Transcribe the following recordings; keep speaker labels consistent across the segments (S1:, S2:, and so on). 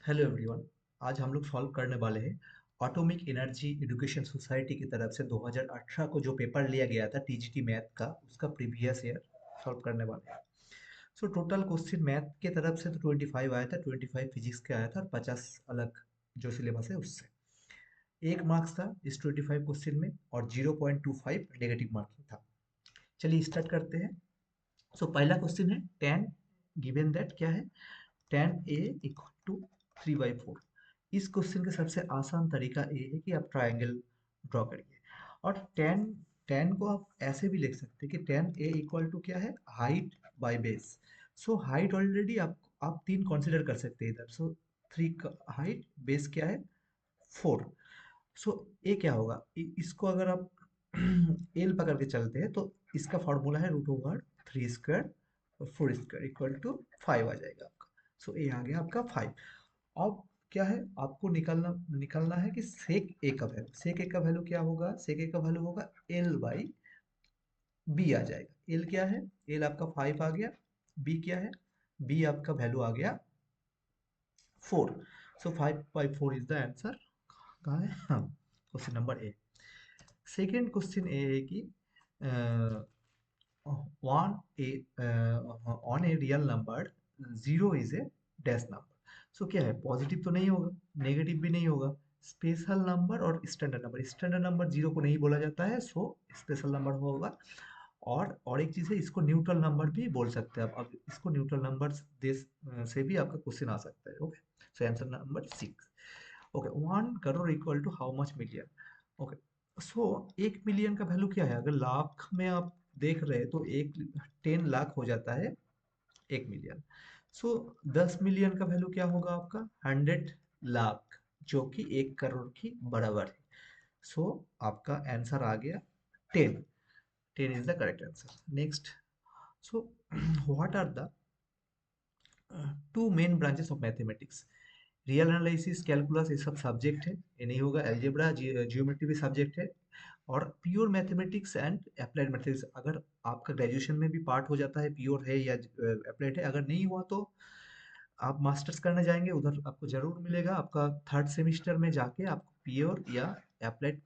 S1: Hello everyone. आज हम लोग सॉल्व करने वाले हैं एटॉमिक एनर्जी एजुकेशन सोसाइटी की तरफ से 2018 को जो पेपर लिया गया था टीजीटी मैथ का, उसका प्रीवियस ईयर सॉल्व करने वाले हैं। सो टोटल क्वेश्चन मैथ के तरफ से तो 25 आया था, 25 फिजिक्स के आया था और 50 अलग जो सिलेबस है उससे। एक मार्क्स था इस 25 क्वेश्चन में और 0.25 नेगेटिव मार्किंग था। चलिए स्टार्ट करते हैं। सो पहला क्वेश्चन है टेन गिवन दैट क्या है, tan a इक्वल टू 3/4। इस क्वेश्चन का सबसे आसान तरीका ये है कि आप ट्रायंगल ड्रॉ करिए। और tan tan को आप ऐसे भी लिख सकते हैं कि tan a इक्वल टू क्या है, height by base. So height already आप तीन कंसीडर कर सकते हैं इधर। सो 3 का हाइट, बेस क्या है 4। सो ये क्या होगा, इसको अगर आप एल पकड़ के चलते हैं तो इसका फॉर्मूला है √3² और 4² इक्वल टू 5 आ जाएगा आपका। सो ये आ गया आपका 5। अब क्या है, आपको निकालना निकालना है कि सेक ए का वैल्यू। सेक ए का वैल्यू क्या होगा, सेक ए का वैल्यू होगा एल बाई बी आ जाएगा। एल क्या है, एल आपका 5 आ गया। बी क्या है, बी आपका वैल्यू आ गया 4। सो 5/4 इज द आंसर। कहाँ है, हाँ, question number A. Second question ये है कि on a real number zero is a dash number। सो क्या है, पॉजिटिव तो नहीं होगा, नेगेटिव भी नहीं होगा। स्पेशल नंबर और standard number, standard number zero को नहीं बोला जाता है, सो स्पेशल नंबर होगा। और एक चीज है, इसको न्यूट्रल नंबर भी बोल सकते हैं आप। अब इसको न्यूट्रल नंबर से भी आपका क्वेश्चन आ सकता है। Okay, so answer number 6। Okay, 1 crore equal to how much million. Okay, so 1 million का वैल्यू क्या है, अगर लाख में आप देख रहे हैं तो 10 लाख हो जाता है 1 मिलियन। सो 10 मिलियन का वैल्यू क्या होगा आपका, 100 लाख, जो कि 1 करोड़ की बराबर है। सो आपका आंसर आ गया 10। 10 is the correct answer. Next, so what are the two main branches of mathematics. Real analysis, calculus, ये सब सब्जेक्ट है, ये नहीं होगा। अलजेब्रा, जियोमेट्री भी सब्जेक्ट है। और pure mathematics and applied mathematics, अगर आपका ग्रेजुएशन में भी पार्ट हो जाता है, प्योर है या अप्लाइड है। अगर नहीं हुआ तो आप मास्टर्स करने जाएंगे, उधर आपको जरूर मिलेगा। आपका थर्ड सेमिस्टर में जाके आपको प्योर या अप्लाइड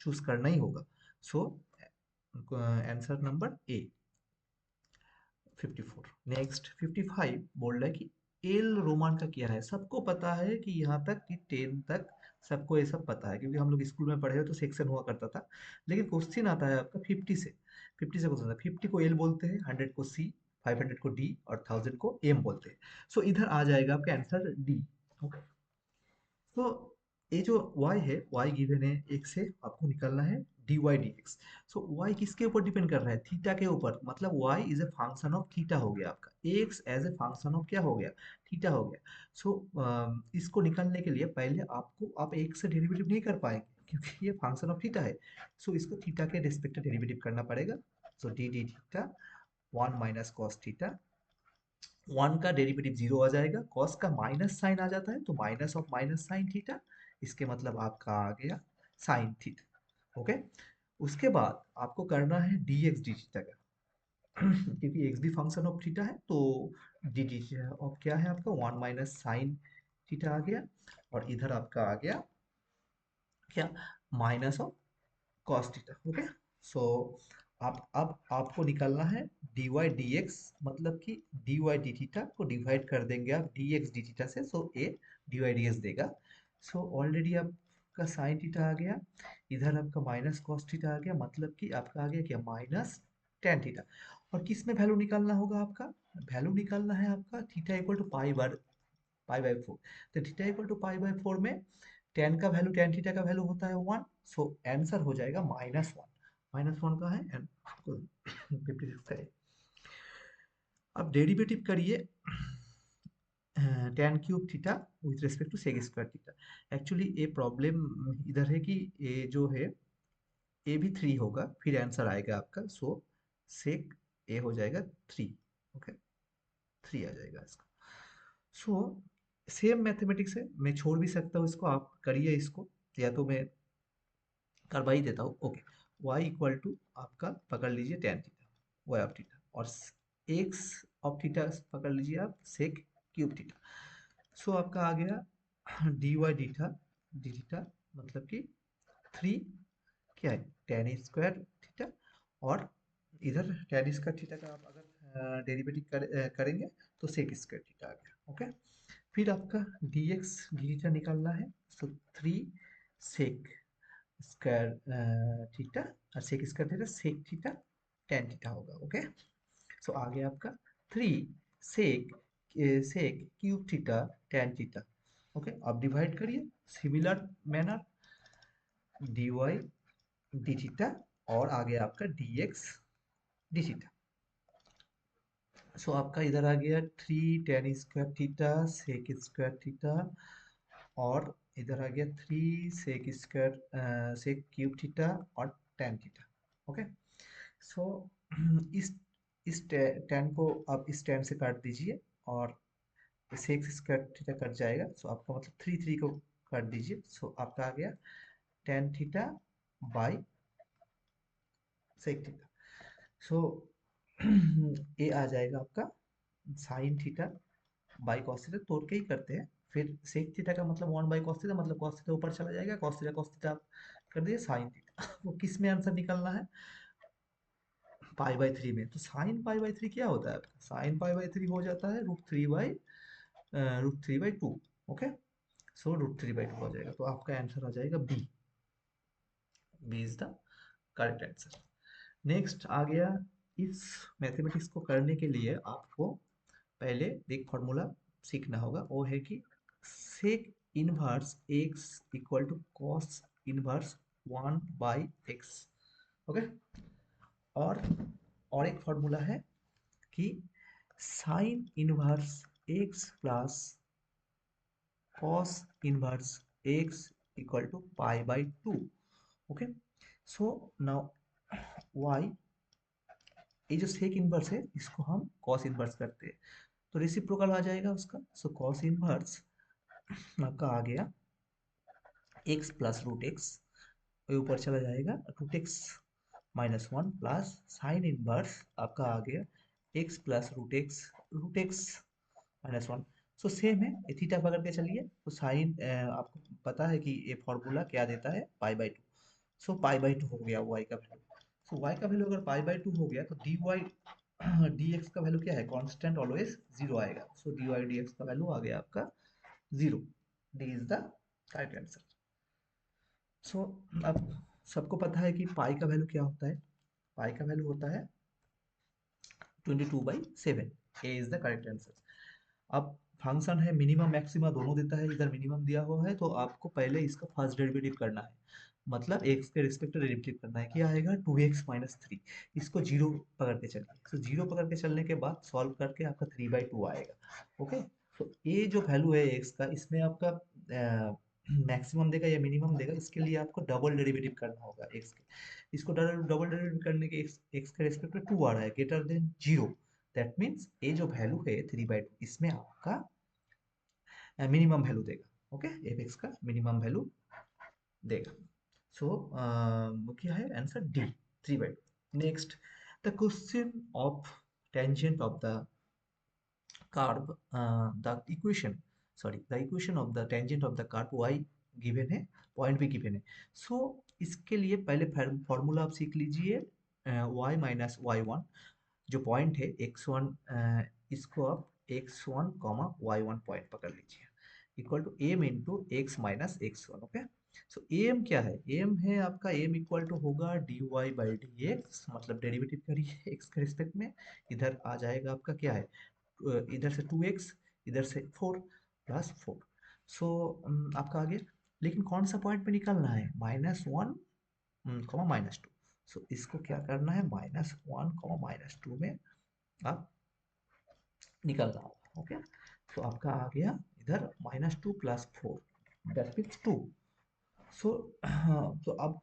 S1: चूज करना ही होगा। सो आंसर नंबर ए 54। नेक्स्ट 55 बोल रहा है कि एल रोमान का क्या है। सबको पता है कि यहाँ तक कि 10 तक सबको ये सब पता है, क्योंकि हम लोग स्कूल में पढ़े हो तो सेक्शन हुआ करता था। लेकिन क्वेश्चन आता है आपका 50 से। 50 से क्वेश्चन आता है। 50 को एल बोलते हैं, 100 को सी, 500 को डी और 1000 को एम बोलते हैं। सो इधर आ जाएगा आपका आंसर डी। ओके, तो ये जो y है, y गिवन है एक से, आपको निकालना है dy dx। सो y किसके ऊपर डिपेंड कर रहा है, थीटा के ऊपर। मतलब y is a function of theta हो गया आपका, x as a function of क्या हो गया, थीटा हो गया। सो इसको निकालने के लिए पहले आपको, आप एक से डेरिवेटिव नहीं कर पाएंगे क्योंकि ये फंक्शन ऑफ थीटा है। सो इसको थीटा के रिस्पेक्ट डेरिवेटिव करना पड़ेगा। So d d theta 1 minus cos theta. 1 का डेरिवेटिव 0 आ जाएगा, कॉस का माइनस साइन आ जाता है तो minus of minus sine theta. इसके मतलब आपका आ गया साइन थीटा। ओके, उसके बाद आपको करना है dx डी थीटा का। क्योंकि x भी फंक्शन ऑफ थीटा है तो डी डी ऑफ क्या है आपका 1 माइनस साइन थीटा आ गया। और इधर आपका आ गया क्या, minus of cos theta. Okay, so आप अब आपको निकालना है dy dx, मतलब कि dy डी थीटा को डिवाइड कर देंगे आप dx डी थीटा से, सो a dy dx देगा। सो ऑलरेडी आपका साइन थीटा आ गया, इधर आपका माइनस कॉस थीटा आ गया, मतलब कि आपका आ गया क्या, माइनस टेन थीटा। और किस में वैल्यू निकालना होगा आपका, वैल्यू निकालना है आपका theta equal to pi by 4। तो theta equal to pi by 4 में टेन का वैल्यू, टेन थीटा का वैल्यू होता है 1। सो आंसर हो जाएगा -1। -1 का है 56 का है। अब डेरिवेटिव करिए tan cube theta with respect to sec square theta. Actually ये प्रॉब्लम इधर है कि ये जो है ए भी 3 होगा, फिर आंसर आएगा आपका। सो सेक ए हो जाएगा 3। ओके, 3 आ जाएगा इसका। सो सेम मैथमेटिक्स है, मैं छोड़ भी सकता हूँ इसको, आप करिए इसको, या तो मैं करवा ही देता हूँ। ओके, y इक्वल टू आपका पकड़ लीजिए tan theta, y of theta, और x ऑफ थीटा पकड़ लीजिए आप सेक क्यूब थीटा। सो आपका आ गया डी वाई डी थीटा मतलब कि 3 क्या है tan स्क्वायर थीटा, और इधर tan स्क्वायर थीटा का आप अगर डेरिवेटिव करेंगे तो सेक स्क्वायर थीटा आ गया। ओके, फिर आपका डी एक्स डी थीटा निकालना है, सो 3 सेक स्क्वायर थीटा, और sec square theta sec theta tan theta होगा। ओके, सो आगे आपका 3 sec sec cube theta tan theta. Okay, अब डिवाइड करिए similar manner d y d theta, और आगे आपका d x d theta. So आपका इधर आ गया 3 tan square theta sec square theta, और इधर आ गया 3 सेक क्यूब थीटा और tan थीटा। ओके, सो इस tan को आप इस tan से काट दीजिए, और सेक स्क्वायर थीटा कट जाएगा, सो आपका मतलब 3 को काट दीजिए, सो आपका आ गया tan theta by sec theta. So ये आ जाएगा आपका sine theta by cos theta, तोड़ के ही करते हैं। फिर सेक थीटा का मतलब 1/cos थीटा, मतलब cos थीटा ऊपर चला जाएगा, cos थीटा आप कर दिए साइन थीटा। वो किस में आंसर निकलना है, पाई/3 में। तो साइन पाई/3 क्या होता है आपका, साइन पाई/3 हो जाता है √3/2। ओके, सो √3/2 हो जाएगा, तो आपका आंसर आ जाएगा B. B is the correct answer. Next आ गया, इस मैथमेटिक्स को करने के लिए आपको पहले एक फॉर्मूला सीखना होगा, वो है कि sec inverse x equal to cos inverse 1/x। Okay, और और एक फॉर्मूला है कि sine inverse x plus cos inverse x equal to पाई/2। ओके, सो नाउ वाई, ये जो सेक इनवर्स है इसको हम कॉस इनवर्स करते हैं, तो रेसिप्रोकल आ जाएगा उसका। सो कॉस इनवर्स आपका आ गया एक्स प्लस √x, ऊपर चला जाएगा √x -1 प्लस साइन इनवर्स आपका आ गया x plus √x -1। So same है, ये थीटा पकड़ के चलिए, तो साइन आपको पता है कि ये फॉर्मूला क्या देता है, पाई/2। सो पाई/2 हो गया वाई का वैल्यू। सो वाई का वैल्यू अगर पाई/2 हो गया, तो डी वाई डी एक्स का वैल्यू क्या है, कांस्टेंट ऑलवेज 0 आएगा। So d y d x का वैल्यू आ गया आपका 0। D is the correct answer. So अब सबको पता है कि पाई का वैल्यू क्या होता है, पाई का वैल्यू होता है 22/7। ए इज द करेक्ट आंसर। अब फंक्शन है मिनिमम मैक्सिमा दोनों देता है, इधर मिनिमम दिया हुआ है, तो आपको पहले इसका फर्स्ट डेरिवेटिव करना है, मतलब एक्स के रिस्पेक्ट डेरिवेटिव करना है। क्या आएगा 2x-3, इसको जीरो पकड़ के चलिए, तो जीरो पकड़ के चलने के बाद सॉल्व करके आपका 3/2 आएगा। ओके, तो ये जो वैल्यू है एक्स का, इसमें आपका मैक्सिमम देगा या मिनिमम देगा, इसके लिए आपको डबल डेरिवेटिव करना होगा एक्स के। इसको डबल डेरिवेटिव करने के एक्स के रिस्पेक्ट में 2 आ रहा है ग्रेटर देन 0, दैट मीन्स ये जो वैल्यू है 3/2, इसमें आपका मिनिमम वैल्यू देगा। ओके, एफ एक्स का मिनिमम वैल्यू देगा। सो क्या है answer, D 3/2। Next, the question of tangent of the curve, the equation of the tangent of the curve y given है, पॉइंट भी गिवन है। सो इसके लिए पहले फॉर्मूला आप सीख लीजिए, y माइनस y1, जो पॉइंट है x1, इसको आप x1 y1 पॉइंट पकड़ लीजिए, equal to m into x minus x1। Okay, so m क्या है, एम है आपका, एम इक्वल टू होगा dy/dx, मतलब डेरिवेटिव करिए एक्स के रिस्पेक्ट में, इधर आ जाएगा आपका क्या है, इधर से 2x, इधर से 4 प्लस 4। सो आपका आ गया, लेकिन कौन सा पॉइंट पे निकलना है, -1, -2। सो इसको क्या करना है, -1, -2 में आप निकलना होगा। ओके, सो आपका आ गया इधर -2 प्लस 4, दैट मीन्स 2। सो तो अब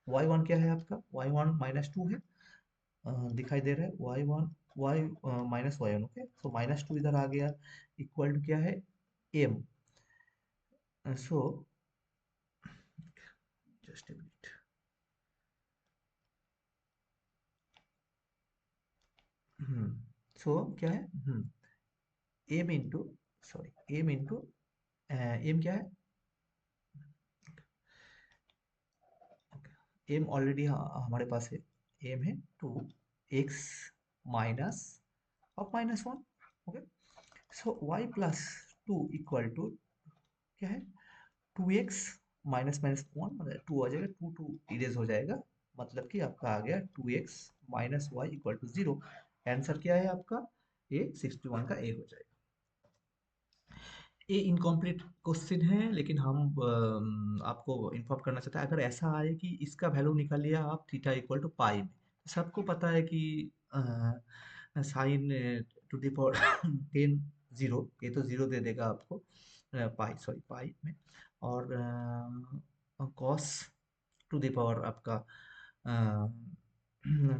S1: y1 क्या है आपका, y1 -2 है, दिखाई दे रहा है y1 y -y1। ओके, सो -2 इधर आ गया, इक्वल टू क्या है, m। So just a minute, so क्या है, m into, sorry m into m क्या है? एम ऑलरेडी हमारे पास है। एम है 2x minus of -1। Okay, so y plus 2 equal to क्या है? 2x माइनस माइनस 1 मतलब 2 आ जाएगा, 2 इरेज हो जाएगा, मतलब कि आपका आ गया 2x minus y equal to 0। Answer क्या है आपका? ए 61 का ए हो जाएगा। ये इनकम्प्लीट क्वेश्चन है, लेकिन हम आपको इन्फॉर्म करना चाहते हैं, अगर ऐसा आए कि इसका वैल्यू निकाल लिया आप थीटा इक्वल टू पाई में, तो सबको पता है कि sign to the power 10 zero, ये तो जीरो दे देगा आपको पाई, सॉरी पाई में, और कॉस टू द पावर आपका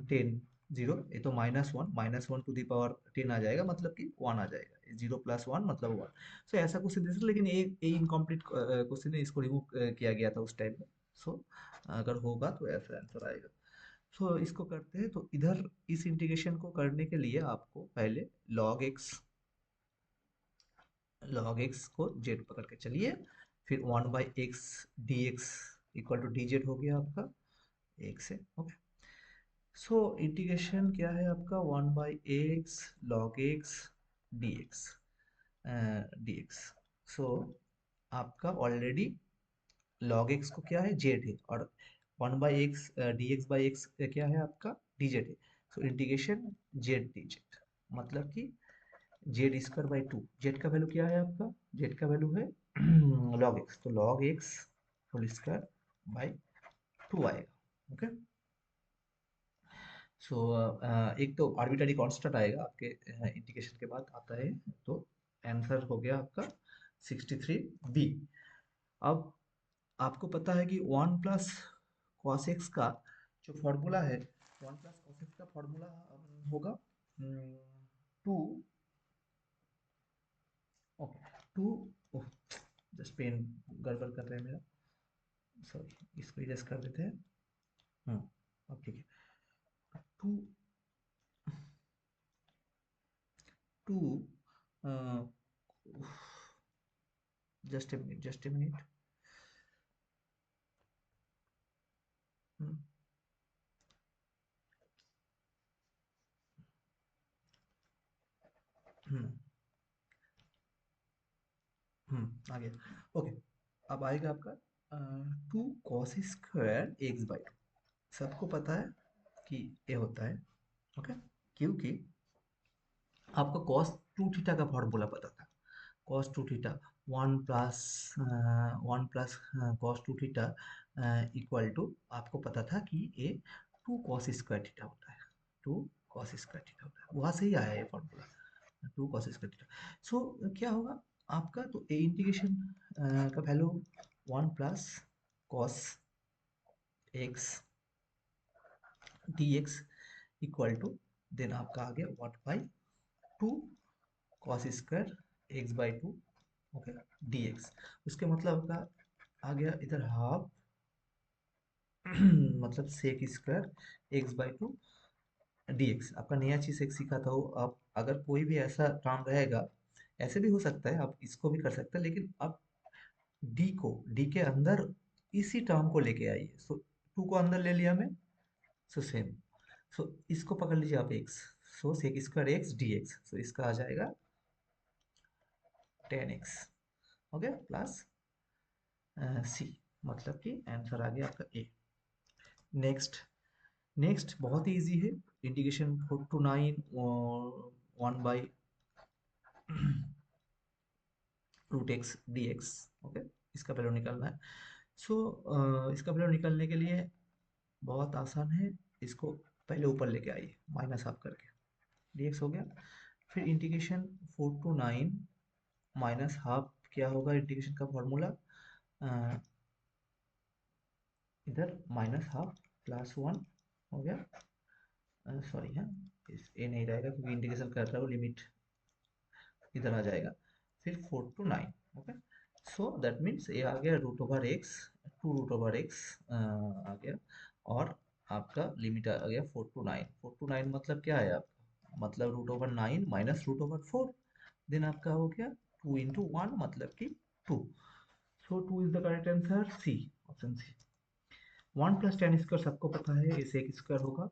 S1: 10 जीरो, ये तो -1 टू द पावर 10 आ जाएगा, मतलब कि 1 आ जाएगा, 0 प्लस 1 मतलब 1। सो ऐसा क्वेश्चन दे सकते, लेकिन ये इनकम्प्लीट क्वेश्चन है, इसको रिमूव किया गया था उस टाइम में। सो अगर होगा तो ऐसा आंसर आएगा। सो इसको करते हैं, तो इधर इस इंटीग्रेशन को करने के लिए आपको पहले log x को z पकड़ के चलिए, फिर 1/x dx equal to dz हो गया आपका एक से। ओके, सो इंटीग्रेशन क्या है आपका? 1/x log x dx dx। सो आपका ऑलरेडी log x को क्या है? z है, और 1/x dx/x क्या है आपका? dz है। सो इंटीग्रेशन z dz, मतलब कि z square by two, z का वैल्यू क्या है आपका? जेड का वैल्यू है लॉग एक्स, तो log x whole square by two आएगा। ओके, सो एक तो आर्बिट्ररी कांस्टेंट आएगा आपके इंटीग्रेशन के बाद आता है, तो आंसर हो गया आपका 63 बी। अब आपको पता है कि 1 प्लस कॉस एक्स का जो फॉर्मूला है, 1 प्लस कॉस एक्स का फॉर्मूला होगा 2। ओके, 2, जस्ट पेन गड़बड़ कर रहे हैं मेरा, सॉरी, इसको इरेज कर देते हैं। अब ठीक है। Two two just a minute. Hmm hmm आ गया। ओके, अब आएगा आपका 2 cos² x/2। सबको पता है कि ये होता है। ओके, क्योंकि आपको cos 2 थीटा का फॉर्मूला पता था। cos 2 theta 1 plus cos 2 theta equal to, आपको पता था कि ये 2 cos² थीटा होता है। 2 cos² थीटा होता है, वहां से ही आया ये फॉर्मूला 2 cos²थीटा। सो क्या होगा आपका? तो ए इंटीग्रेशन का value 1 plus cos x dx equal to, then आपका आ गया 1/2 cos² x/2। ओके, dx, उसके मतलब का आ गया इधर हाफ मतलब sec² x/2 dx। आपका नया चीज एक सीखा था वो, आप अगर कोई भी ऐसा काम रहेगा, ऐसे भी हो सकता है, आप इसको भी कर सकते हैं, लेकिन आप डी के अंदर इसी टर्म को लेके आइए। सो 2 को अंदर ले लिया मैं, सो सेम, सो इसको पकड़ लीजिए आप x, सो sec² x dx, सो इसका आ जाएगा 10x। ओके, प्लस सी, मतलब कि आंसर आ गया आपका ए। नेक्स्ट, नेक्स्ट बहुत ही इजी है, integration 4 to 9 1/√x dx। Okay, इसका वैल्यू निकालना है। सो इसका वैल्यू निकालने के लिए बहुत आसान है, इसको पहले ऊपर लेके आइए माइनस हाफ करके, dx हो गया। फिर इंटीग्रेशन 4 to 9 माइनस हाफ, क्या होगा इंटीग्रेशन का फॉर्मूला? इधर -हाफ +1 हो गया, सॉरी है, इस ए नहीं रहेगा क्योंकि इंटीग्रेशन कर रहा हूँ, लिमिट इधर आ जाएगा। फिर 4 to 9। Okay, so that means ये आ गया √x, 2 √x आ गया, और आपका लिमिट आ गया 4 to 9। 4 to 9 मतलब क्या है आपका? मतलब √9 माइनस √4, देन आपका हो गया 2 into 1 मतलब कि 2. So 2 is the correct answer, C, option C. 1 + tan² सबको पता है, ये sec स्क्वायर होगा।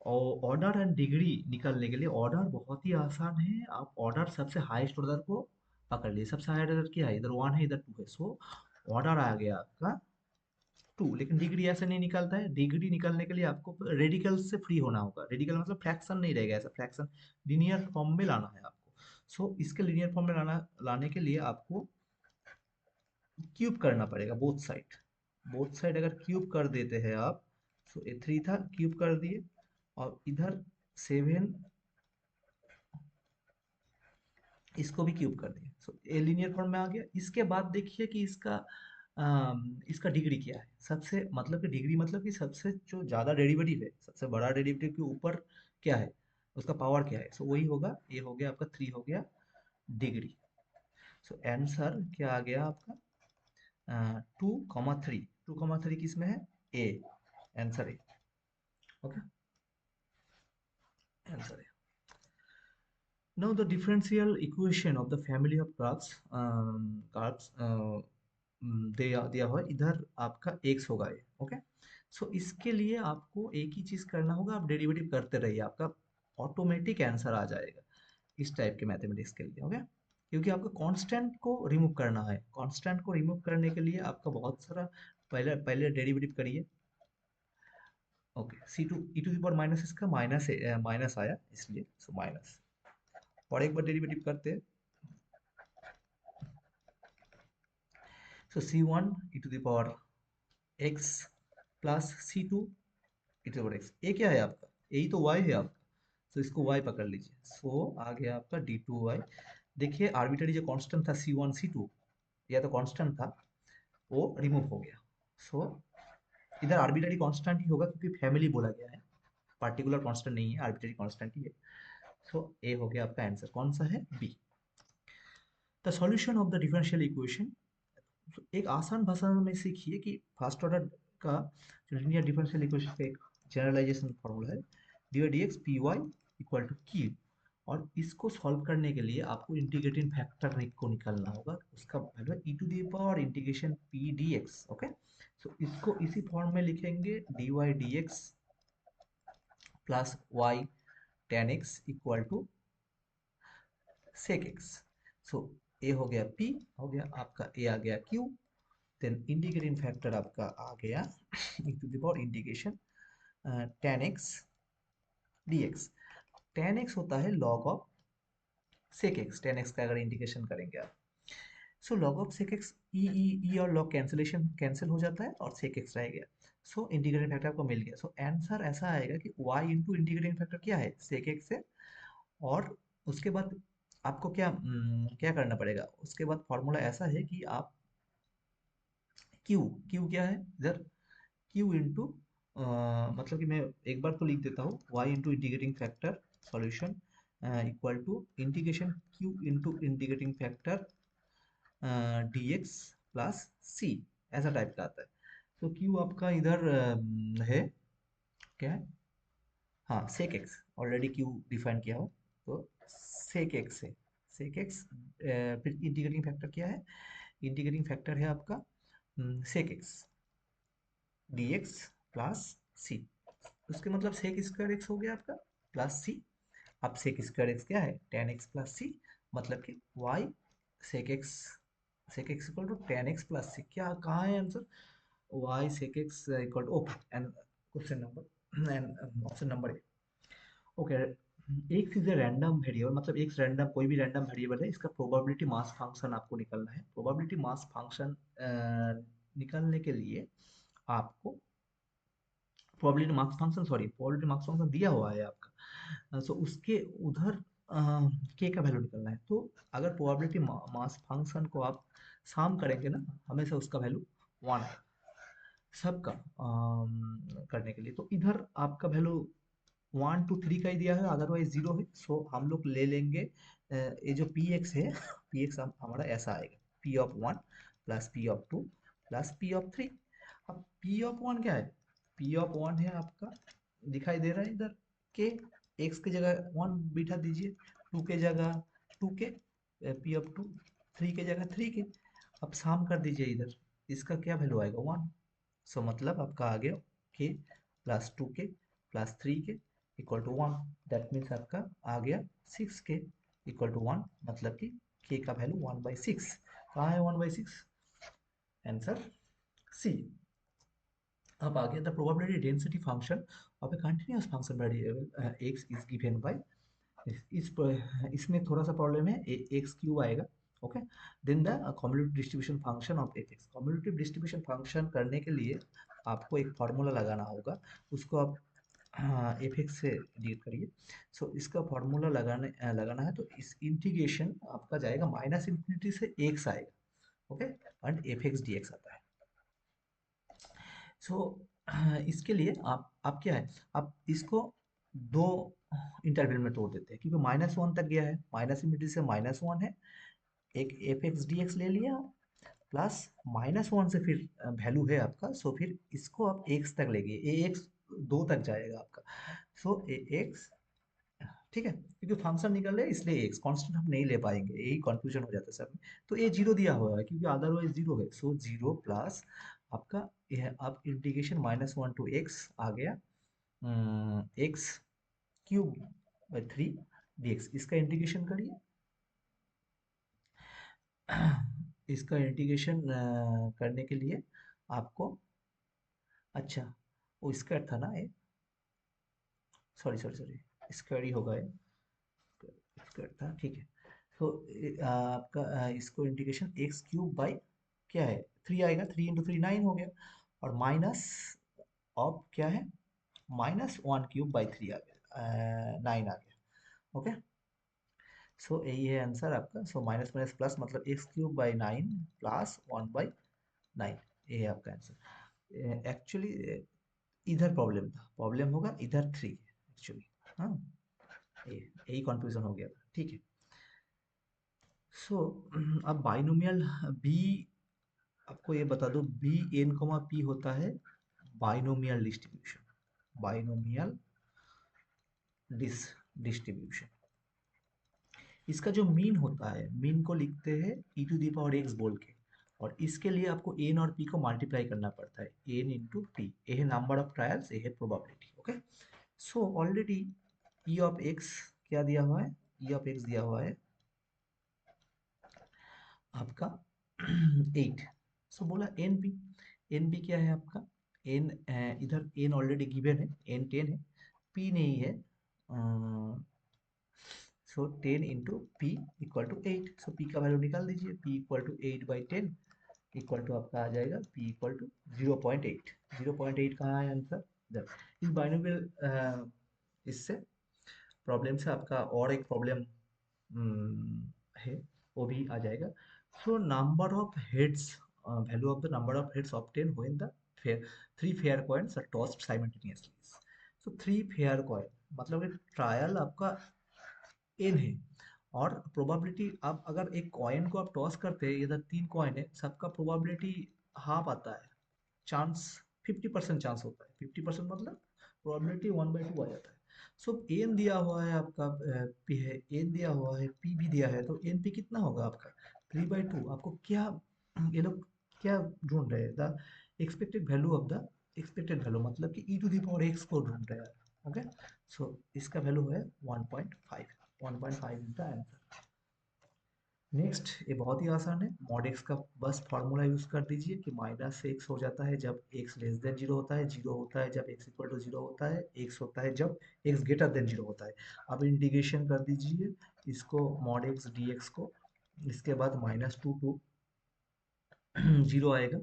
S1: और ऑर्डर एंड डिग्री निकालने के लिए ऑर्डर बहुत ही आसान है। आप ऑर्डर सबसे हाईएस्ट ऑर्डर को पकड़ लिए। सबसे हाईएस्ट ऑर्डर क्या है, इधर 1 है इधर 2 है, सो ऑर्डर आ गया आपका 2। लेकिन डिग्री ऐसे नहीं निकलता है। डिग्री निकालने के लिए आपको रेडिकल से फ्री होना होगा। रेडिकल मतलब फ्रैक्शन नहीं रहेगा, ऐसा फ्रैक्शन लीनियर फॉर्म में लाना है आपको। सो इसके लीनियर फॉर्म में लाने के लिए आपको क्यूब करना पड़ेगा बोथ साइड। बोथ साइड अगर क्यूब कर देते हैं आप, सो ये 3 था, क्यूब कर दिए, और इधर 7 इसको भी क्यूब कर दिए। सो ये लीनियर फॉर्म में आ गया। इसके बाद देखिए कि इसका डिग्री क्या है। सबसे मतलब कि डिग्री मतलब कि सबसे जो ज़्यादा डेरिवेटिव है, सबसे बड़ा डेरिवेटिव के ऊपर क्या है, उसका पावर क्या है। सो वही होगा, ये हो गया आपका 3 हो गया डिग्री। सो आंसर क्या आ गया आपका, 2,3। 2,3 किस में है, A, answer A. Okay, answer A. Now the differential equation of the family of curves दिया हुआ है। इधर आपका x होगा ये। ओके, सो इसके लिए आपको एक ही चीज करना होगा, आप डेरिवेटिव करते रहिए, आपका ऑटोमेटिक आंसर आ जाएगा इस टाइप के मैथमेटिक्स के लिए। ओके, क्योंकि आपको कांस्टेंट को रिमूव करना है। कांस्टेंट को रिमूव करने के लिए आपका बहुत सारा पहले पहले डेरिवेटिव करिए। ओके, c2 e⁻ इसका माइनस आया इसलिए, सो माइनस। और एक बार डेरिवेटिव करते हैं, so c1 e⁻x plus c2 e⁻x। ये क्या है आपका, यही तो y है आपका। तो इसको y पकड़ लीजिए। सो आ गया आपका d2y। देखिए आर्बिट्ररी जो कांस्टेंट था c1 c2, या तो कांस्टेंट था, वो रिमूव हो गया। सो इधर आर्बिट्ररी कांस्टेंट ही होगा क्योंकि फैमिली बोला गया है, पार्टिकुलर कांस्टेंट नहीं है, आर्बिट्ररी कांस्टेंट ही है। सो ए हो गया आपका आंसर, कौन सा है, B. The solution of the differential equation. एक आसान भाषा में सीखिए कि फर्स्ट ऑर्डर का जो लीनियर डिफरेंशियल इक्वेशन का एक जनरलाइजेशन फॉर्मूला है, d y d x p y equal to q. और इसको सॉल्व करने के लिए आपको इंटीग्रेटिंग फैक्टर को निकालना होगा। उसका वैल्यू है e to the power integration p d x. Okay, so इसको इसी फॉर्म में लिखेंगे, d y d x plus y tan x equal to sec x. So A हो गया, पी हो गया आपका, ए आ गया क्यू, देन इंटीग्रेटिंग फैक्टर आपका आ गया e to the power integration tan x dx। tan x होता है log ऑफ sec x। tan x का अगर इंटीग्रेशन करेंगे आप, सो log ऑफ sec x, e और log कैंसिलेशन कैंसिल हो जाता है और sec x रह गया। सो इंटीग्रेटिंग फैक्टर आपको मिल गया। सो आंसर ऐसा आएगा कि y इंटू इंटीग्रेटिंग फैक्टर क्या है, sec x है। और उसके बाद आपको क्या करना पड़ेगा, उसके बाद फॉर्मूला ऐसा है कि आप q, q क्या है इधर, q इंटू मतलब कि मैं एक बार तो लिख देता हूँ, y into integrating factor solution equal to integration q into integrating factor dx plus c, ऐसा टाइप का आता है। तो q आपका इधर है क्या है, हाँ sec x, already q define किया हो, तो सेक एक्स है। सेक एक्स फिर इंटीग्रेटिंग फैक्टर क्या है, इंटीग्रेटिंग फैक्टर है आपका sec x dx plus C. उसके मतलब सेक स्क्वायर एक्स हो गया आपका प्लस सी। अब सेक स्क्वायर एक्स क्या है, टेन एक्स प्लस सी, मतलब कि y sec x equal to tan x plus C. क्या कहाँ है answer, y sec x equal to, okay, and question number and option number A. Okay, x is a random variable, मतलब x random कोई भी random variable है, इसका probability mass function आपको निकालना है। प्रोबेबिलिटी मास फंक्शन निकालने के लिए आपको प्रोबेबिलिटी मार्क्स फंक्शन दिया हुआ है आपका। सो उसके उधर के का वैल्यू निकलना है। तो अगर प्रोबेबिलिटी मास फंक्शन को आप सम करेंगे ना, हमेशा उसका वैल्यू 1 है सबका करने के लिए। तो इधर आपका वैल्यू 1 2 3 का ही दिया है, अदरवाइज 0 है। सो हम लोग ले लेंगे ये जो पी एक्स है, पी एक्स हमारा ऐसा आएगा, P of 1 plus P of 2 plus P of 3। अब पी ऑफ 1 क्या है, पी ऑफ 1 है आपका, दिखाई दे रहा है इधर के, एक्स की जगह 1 बिठा दीजिए, 2 के जगह 2 के, पी ऑफ 2, 3 के जगह 3 के। अब साम कर दीजिए इधर, इसका क्या वैल्यू आएगा 1। सो मतलब आपका आ गया k plus 2k plus 3k equal to 1। That means आपका आ गया 6k इक्वल टू 1, मतलब कि k का वैल्यू 1/6। कहाँ है 1/6? Answer C. अब आ गया the probability density function of a continuous function variable x is given by, इसमें थोड़ा सा प्रॉब्लम है, एक्स क्यूब आएगा। Okay, then the cumulative distribution function of f x. Cumulative distribution function करने के लिए आपको एक फार्मूला लगाना होगा, उसको आप एफ एक्स से डील करिए। सो इसका फार्मूला लगाना है, तो इस इंटीग्रेशन आपका जाएगा माइनस इन्फिनिटी से एक्स आएगा। Okay, and F x D x आता है। सो इसके लिए आप क्या है, आप इसको दो इंटरवल में तोड़ देते हैं, क्योंकि -1 तक गया है, माइनस इन्फिनिटी से -1 है, एक एफ एक्स डी एक्स ले लिया, प्लस -1 से फिर वैल्यू है आपका, सो फिर इसको आप एक्स तक लेंगे, ए एक्स 2 तक जाएगा आपका। सो ए एक्स, ठीक है, क्योंकि फंक्शन निकल रहा है इसलिए एक्स कांस्टेंट हम नहीं ले पाएंगे, यही कंफ्यूजन हो जाता है सब में। तो ये जीरो दिया हुआ है क्योंकि अदरवाइज जीरो है, सो जीरो प्लस आपका यह आप इंटीग्रेशन -1 टू एक्स आ गया एक्स क्यूब बाई 3 dx। इसका इंटीग्रेशन करिए। इसका इंटीग्रेशन करने के लिए आपको, अच्छा वो स्क्वायर था ना ये, सॉरी सॉरी सॉरी, स्क्वायर ही होगा ये, स्क्वायर था, ठीक है। तो आपका इसको इंटीग्रेशन एक्स क्यूब बाई क्या है 3 आएगा, 3 इंटू 3 9 हो गया, और माइनस ऑफ क्या है -1³ बाई 3 आ गया, 9 आ गया। ओके, सो यही है आंसर आपका। सो माइनस माइनस प्लस मतलब x³ बाई 9 प्लस 1/9, ये है आपका आंसर। एक्चुअली इधर प्रॉब्लम था, प्रॉब्लम होगा इधर 3 एक्चुअली। हाँ, ये यही कंफ्यूजन हो गया था, ठीक है। सो अब बाइनोमियल बी, आपको ये बता दो बी एन कॉमा पी होता है बाइनोमियल डिस्ट्रीब्यूशन, बाइनोमियल डिस्ट्रीब्यूशन। इसका जो मीन होता है, मीन को लिखते हैं e⁻x बोल के, और इसके लिए आपको एन और पी को मल्टीप्लाई करना पड़ता है, एन इंटू पी। ये है नंबर ऑफ ट्रायल्स, ये है probability. Okay, so already E of x क्या दिया हुआ है, ई ऑफ एक्स दिया हुआ है आपका 8। सो बोला एन पी, एन पी क्या है आपका, एन इधर एन ऑलरेडी गिवन है, एन 10 है, पी नहीं है, so 10 into p equal to 8। So p का वैल्यू निकाल दीजिए, p equal to 8/10 equal to आपका आ जाएगा पी इक्वल टू 0.8। 0.8 कहाँ है आंसर, इधर। इस बाइनोमियल इससे प्रॉब्लम से आपका और एक प्रॉब्लम है, वो भी आ जाएगा। So number of heads, value of the number of heads obtain when the three fair coins are tossed simultaneously. So three fair coin मतलब एक ट्रायल आपका एन है, और प्रोबेबिलिटी आप अगर एक कॉइन को आप टॉस करते हैं, इधर 3 कॉइन है, सबका प्रोबेबिलिटी हाफ आता है, चांस 50% चांस होता है, 50% मतलब प्रोबेबिलिटी 1/2 आ जाता है। सो एन दिया हुआ है आपका, पी है, एन दिया हुआ है, पी भी दिया है, तो एन पी कितना होगा आपका 3/2। आपको क्या, ये लोग क्या ढूंढ रहे हैं, the expected value of the, expected value मतलब कि e⁻x को ढूंढ रहे हैं। ओके, सो इसका वैल्यू है 1.5, 1.5 इज द आंसर। नेक्स्ट, ये बहुत ही आसान है, मॉड एक्स का बस फार्मूला यूज कर दीजिए कि -x हो जाता है जब x लेस देन 0 होता है, 0 होता है जब x इक्वल टू 0 होता है, x होता है जब x ग्रेटर देन 0 होता है। अब इंटीग्रेशन कर दीजिए इसको, मॉड एक्स डी एक्स को, इसके बाद -2 टू 0 आएगा,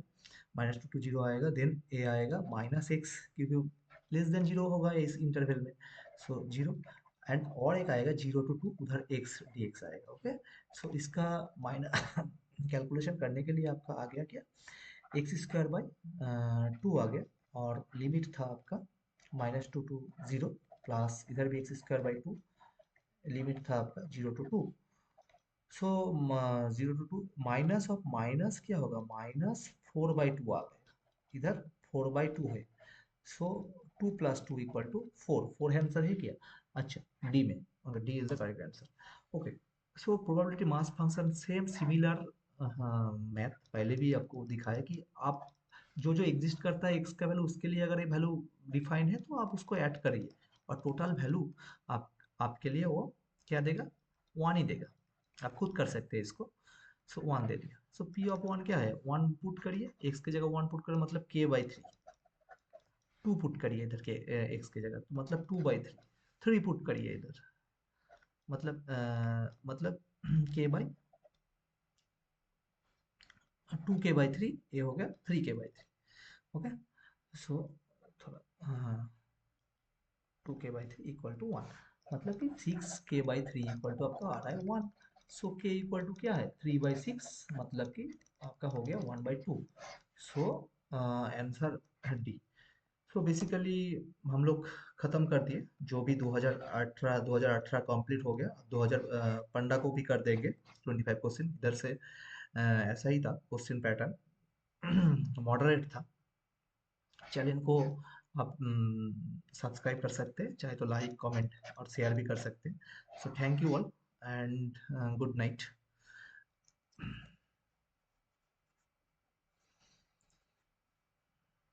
S1: -2 टू 0 आएगा, देन ए आएगा -x, क्योंकि लेस देन 0 होगा इस इंटरवल में, सो 0, एंड और एक आएगा 0 टू 2, उधर x dx आएगा। ओके, सो इसका माइनस कैलकुलेशन करने के लिए आपका आ गया क्या, x² बाई 2 आ गया, और लिमिट था आपका -2 टू 0, प्लस इधर भी x² बाई 2, लिमिट था आपका 0 to 2। So 0 to 2 minus of minus क्या होगा, -4/2 आ गया, इधर 4/2 है, सो 2 + 2 = 4, 4 आंसर है क्या, अच्छा डी में, D is the correct answer. Okay, so probability mass function same similar हाँ, मैथ पहले भी आपको दिखाया कि आप जो जो एग्जिस्ट करता है एक्स का वैल्यू, उसके लिए अगर ये वैल्यू डिफाइन है तो आप उसको ऐड करिए, और टोटल वैल्यू आप आपके लिए वो क्या देगा, वन ही देगा। आप खुद कर सकते हैं इसको। सो वन दे दिया। सो पी ऑफ वन क्या है, वन पुट करिए, एक्स की जगह वन पुट करिए मतलब के बाई थ्री। टू पुट करिए इधर के एक्स की जगह तो मतलब two by three. Three put करिए इधर मतलब के बाई टू के बाई थ्री, ये हो गया थ्री के बाई थ्री। ओके। सो थोड़ा हाँ, टू के by three equal to one, मतलब कि सिक्स के बाई थ्री इक्वल टू आपका आ रहा है वन। सो के इक्वल टू क्या है, थ्री बाई सिक्स, मतलब कि आपका हो गया one by two. So answer D. So basically हम लोग खत्म कर दिए, जो भी 2018 कंप्लीट हो गया। 2000 पंडा को भी कर देंगे 25 क्वेश्चन इधर से। ऐसा ही था क्वेश्चन पैटर्न, मॉडरेट था। चैनल को आप सब्सक्राइब कर सकते हैं, चाहे तो लाइक कमेंट और शेयर भी कर सकते हैं। So thank you all and good night.